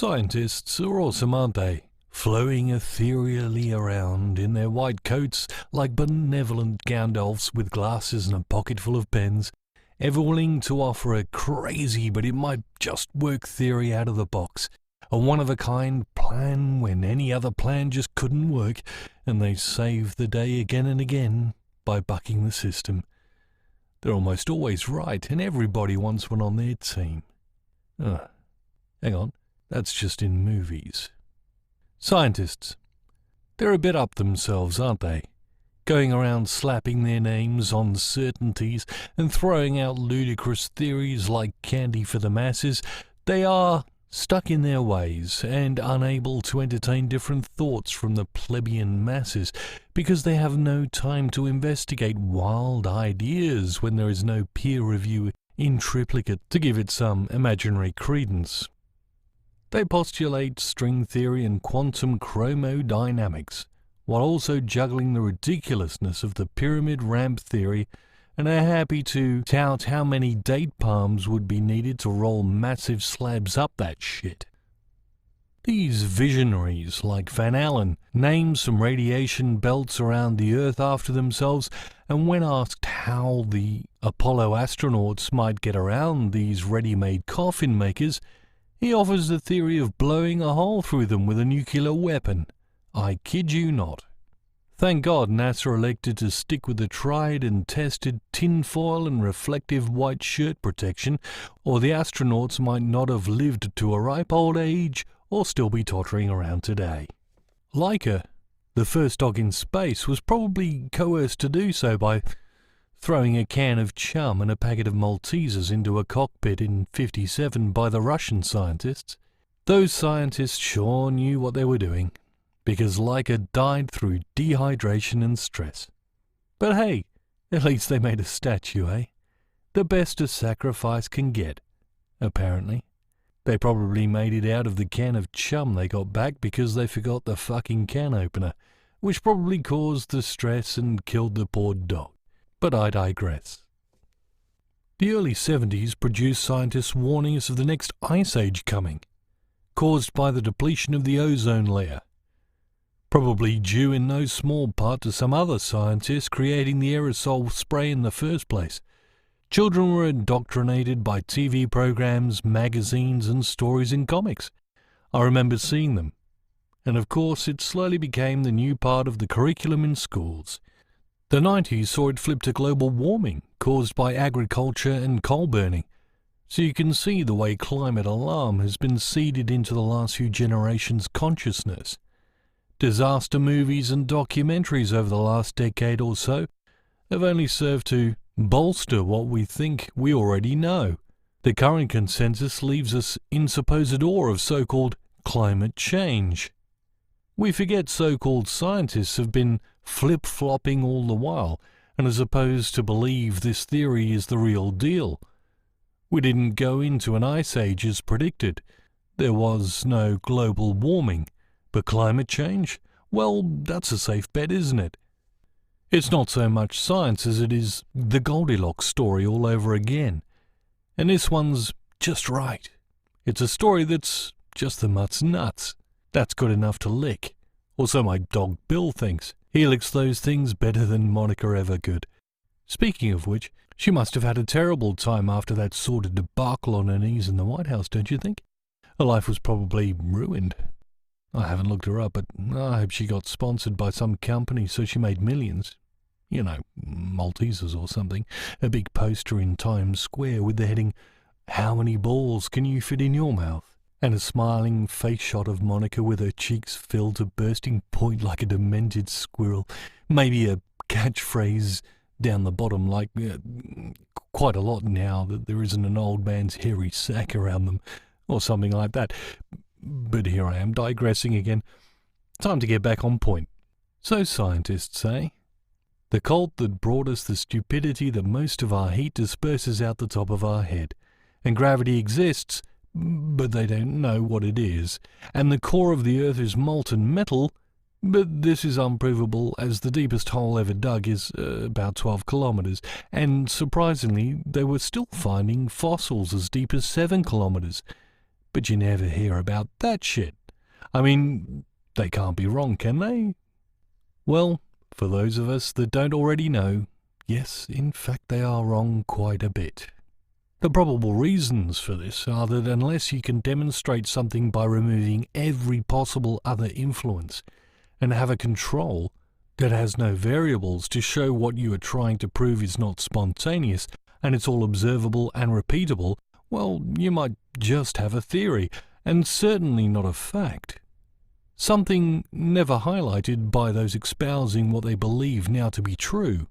Scientists are awesome, aren't they? Flowing ethereally around in their white coats like benevolent Gandalfs with glasses and a pocket full of pens, ever willing to offer a crazy but it might just work theory out of the box, a one-of-a-kind plan when any other plan just couldn't work, and they save the day again and again by bucking the system. They're almost always right, and everybody wants one on their team. Hang on, that's just in movies. Scientists. They're a bit up themselves, aren't they? Going around slapping their names on certainties and throwing out ludicrous theories like candy for the masses. They are stuck in their ways and unable to entertain different thoughts from the plebeian masses because they have no time to investigate wild ideas when there is no peer review in triplicate to give it some imaginary credence. They postulate string theory and quantum chromodynamics, while also juggling the ridiculousness of the pyramid ramp theory, and are happy to tout how many date palms would be needed to roll massive slabs up that shit. These visionaries, like Van Allen, name some radiation belts around the Earth after themselves, and when asked how the Apollo astronauts might get around these ready-made coffin makers, he offers the theory of blowing a hole through them with a nuclear weapon. I kid you not. Thank God NASA elected to stick with the tried and tested tinfoil and reflective white shirt protection, or the astronauts might not have lived to a ripe old age or still be tottering around today. Laika, the first dog in space, was probably coerced to do so by throwing a can of chum and a packet of Maltesers into a cockpit in '57 by the Russian scientists. Those scientists sure knew what they were doing, because Laika died through dehydration and stress. But hey, at least they made a statue, eh? The best a sacrifice can get, apparently. They probably made it out of the can of chum they got back because they forgot the fucking can opener, which probably caused the stress and killed the poor dog. But I digress. The early 70s produced scientists warning us of the next ice age coming, caused by the depletion of the ozone layer, probably due in no small part to some other scientists creating the aerosol spray in the first place. Children were indoctrinated by TV programs, magazines, and stories in comics. I remember seeing them. And of course, it slowly became the new part of the curriculum in schools. The 90s saw it flip to global warming, caused by agriculture and coal burning. So you can see the way climate alarm has been seeded into the last few generations' consciousness. Disaster movies and documentaries over the last decade or so have only served to bolster what we think we already know. The current consensus leaves us in supposed awe of so-called climate change. We forget so-called scientists have been flip-flopping all the while, and are supposed to believe this theory is the real deal. We didn't go into an ice age as predicted. There was no global warming. But climate change? Well, that's a safe bet, isn't it? It's not so much science as it is the Goldilocks story all over again. And this one's just right. It's a story that's just the mutt's nuts. That's good enough to lick. Or so my dog Bill thinks. He licks those things better than Monica ever could. Speaking of which, she must have had a terrible time after that sordid debacle on her knees in the White House, don't you think? Her life was probably ruined. I haven't looked her up, but I hope she got sponsored by some company so she made millions. You know, Maltesers or something. A big poster in Times Square with the heading, "How many balls can you fit in your mouth?" And a smiling face shot of Monica with her cheeks filled to bursting point like a demented squirrel. Maybe a catchphrase down the bottom like, quite a lot now that there isn't an old man's hairy sack around them, or something like that. But here I am digressing again. Time to get back on point. So scientists say, the cult that brought us the stupidity that most of our heat disperses out the top of our head, and gravity exists, but they don't know what it is, and the core of the Earth is molten metal, but this is unprovable as the deepest hole ever dug is about 12 kilometers, and surprisingly they were still finding fossils as deep as 7 kilometers. But you never hear about that shit. I mean, they can't be wrong, can they? Well, for those of us that don't already know, yes, in fact they are wrong quite a bit. The probable reasons for this are that unless you can demonstrate something by removing every possible other influence and have a control that has no variables to show what you are trying to prove is not spontaneous and it's all observable and repeatable, well, you might just have a theory, and certainly not a fact. Something never highlighted by those espousing what they believe now to be true.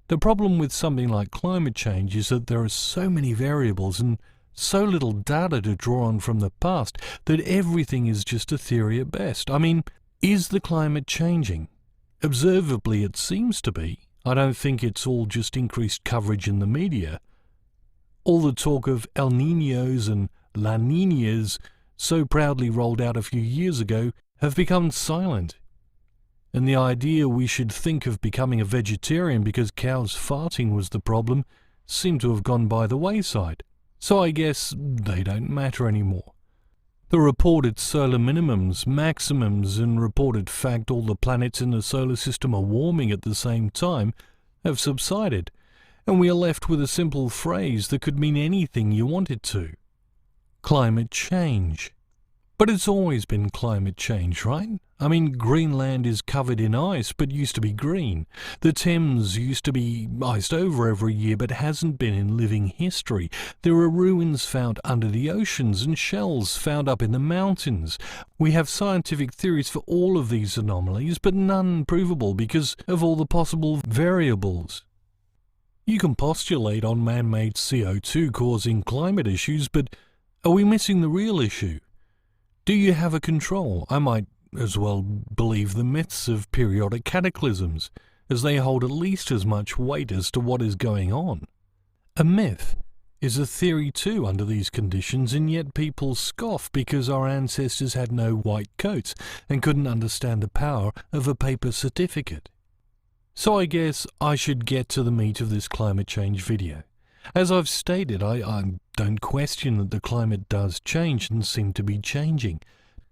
The problem with something like climate change is that there are so many variables and so little data to draw on from the past that everything is just a theory at best. I mean, is the climate changing? Observably, it seems to be. I don't think it's all just increased coverage in the media. All the talk of El Niños and La Niñas, so proudly rolled out a few years ago, have become silent. And the idea we should think of becoming a vegetarian because cows farting was the problem seemed to have gone by the wayside. So I guess they don't matter anymore. The reported solar minimums, maximums, and reported fact all the planets in the solar system are warming at the same time have subsided, and we are left with a simple phrase that could mean anything you want it to. Climate change. But it's always been climate change, right? I mean, Greenland is covered in ice but used to be green. The Thames used to be iced over every year but hasn't been in living history. There are ruins found under the oceans and shells found up in the mountains. We have scientific theories for all of these anomalies, but none provable because of all the possible variables. You can postulate on man-made CO2 causing climate issues, but are we missing the real issue? Do you have a control? I might as well believe the myths of periodic cataclysms, as they hold at least as much weight as to what is going on. A myth is a theory too under these conditions, and yet people scoff because our ancestors had no white coats and couldn't understand the power of a paper certificate. So I guess I should get to the meat of this climate change video. As I've stated, I don't question that the climate does change and seem to be changing.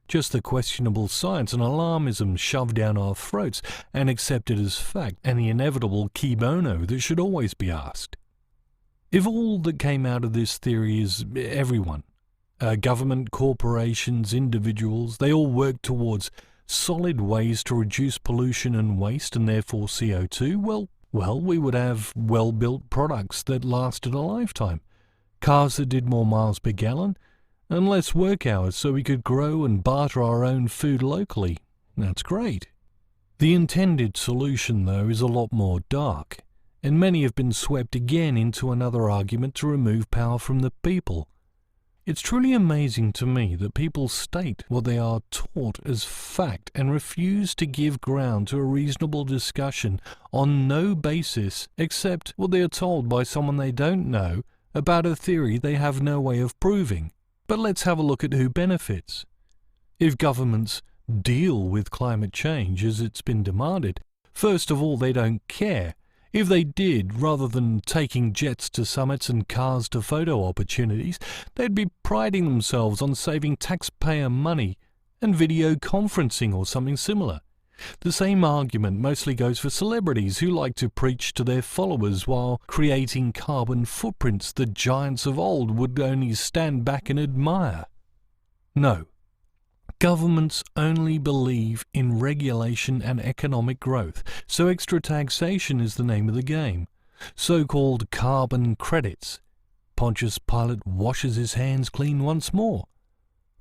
Just the questionable science and alarmism shoved down our throats and accepted as fact, and the inevitable qui bono that should always be asked. If all that came out of this theory is everyone, government, corporations, individuals, they all work towards solid ways to reduce pollution and waste and therefore CO2, well, we would have well-built products that lasted a lifetime, cars that did more miles per gallon, and less work hours so we could grow and barter our own food locally. That's great. The intended solution, though, is a lot more dark, and many have been swept again into another argument to remove power from the people. It's truly amazing to me that people state what they are taught as fact and refuse to give ground to a reasonable discussion on no basis except what they are told by someone they don't know about a theory they have no way of proving. But let's have a look at who benefits. If governments deal with climate change as it's been demanded, first of all, they don't care. If they did, rather than taking jets to summits and cars to photo opportunities, they'd be priding themselves on saving taxpayer money and video conferencing or something similar. The same argument mostly goes for celebrities who like to preach to their followers while creating carbon footprints that giants of old would only stand back and admire. No. Governments only believe in regulation and economic growth, so extra taxation is the name of the game. So-called carbon credits. Pontius Pilate washes his hands clean once more.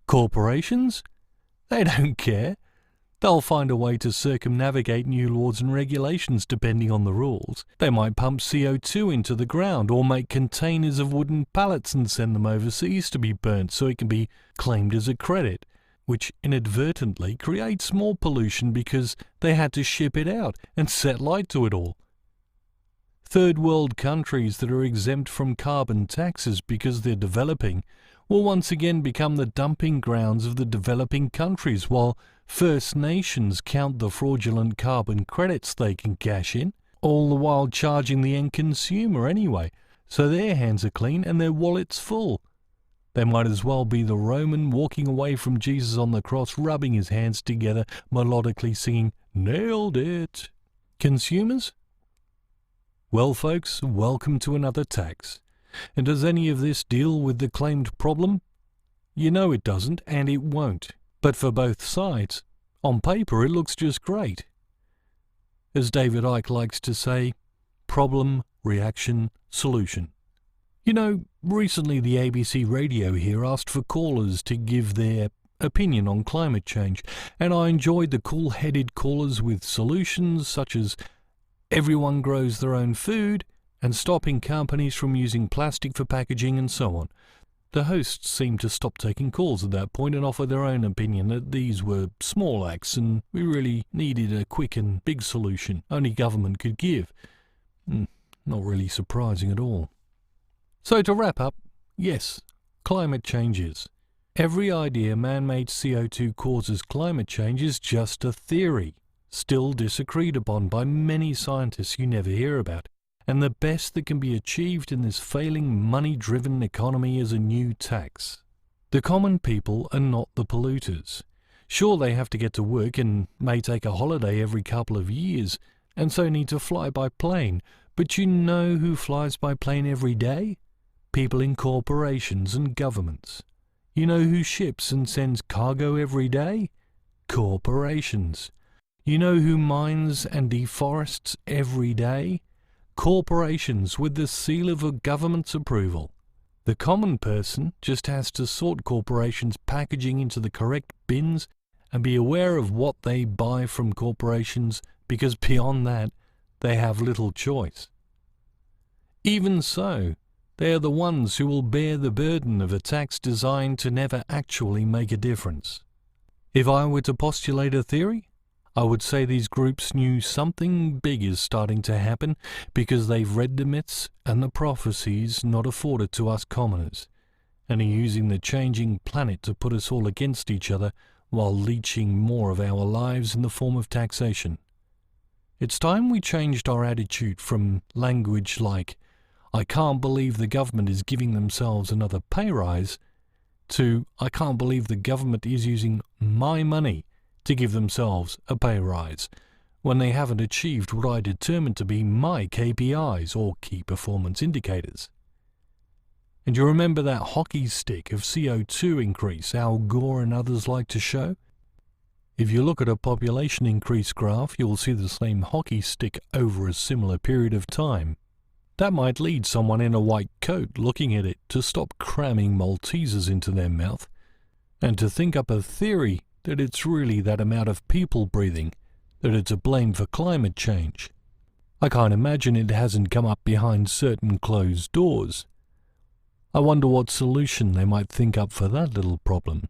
Corporations? They don't care. They'll find a way to circumnavigate new laws and regulations depending on the rules. They might pump CO2 into the ground or make containers of wooden pallets and send them overseas to be burnt so it can be claimed as a credit, which inadvertently creates more pollution because they had to ship it out and set light to it all. Third world countries that are exempt from carbon taxes because they're developing will once again become the dumping grounds of the developing countries, while First Nations count the fraudulent carbon credits they can cash in, all the while charging the end consumer anyway, so their hands are clean and their wallets full. They might as well be the Roman walking away from Jesus on the cross, rubbing his hands together, melodically singing, "Nailed it." Consumers? Well, folks, welcome to another tax. And does any of this deal with the claimed problem? You know it doesn't, and it won't. But for both sides, on paper it looks just great. As David Icke likes to say, problem, reaction, solution. You know, recently the ABC radio here asked for callers to give their opinion on climate change, and I enjoyed the cool-headed callers with solutions such as everyone grows their own food and stopping companies from using plastic for packaging and so on. The hosts seemed to stop taking calls at that point and offer their own opinion that these were small acts and we really needed a quick and big solution only government could give. Not really surprising at all. So to wrap up, yes, climate change is. Every idea man-made CO2 causes climate change is just a theory, still disagreed upon by many scientists you never hear about, and the best that can be achieved in this failing money-driven economy is a new tax. The common people are not the polluters. Sure, they have to get to work and may take a holiday every couple of years, and so need to fly by plane, but you know who flies by plane every day? People in corporations and governments. You know who ships and sends cargo every day? Corporations. You know who mines and deforests every day? Corporations with the seal of a government's approval. The common person just has to sort corporations' packaging into the correct bins and be aware of what they buy from corporations, because beyond that, they have little choice. Even so, they are the ones who will bear the burden of a tax designed to never actually make a difference. If I were to postulate a theory, I would say these groups knew something big is starting to happen because they've read the myths and the prophecies not afforded to us commoners, and are using the changing planet to put us all against each other while leeching more of our lives in the form of taxation. It's time we changed our attitude from language like, "I can't believe the government is giving themselves another pay rise," to, "I can't believe the government is using my money to give themselves a pay rise, when they haven't achieved what I determined to be my KPIs or key performance indicators." And you remember that hockey stick of CO2 increase Al Gore and others like to show? If you look at a population increase graph, you'll see the same hockey stick over a similar period of time. That might lead someone in a white coat looking at it to stop cramming Maltesers into their mouth, and to think up a theory that it's really that amount of people breathing that are to blame for climate change. I can't imagine it hasn't come up behind certain closed doors. I wonder what solution they might think up for that little problem.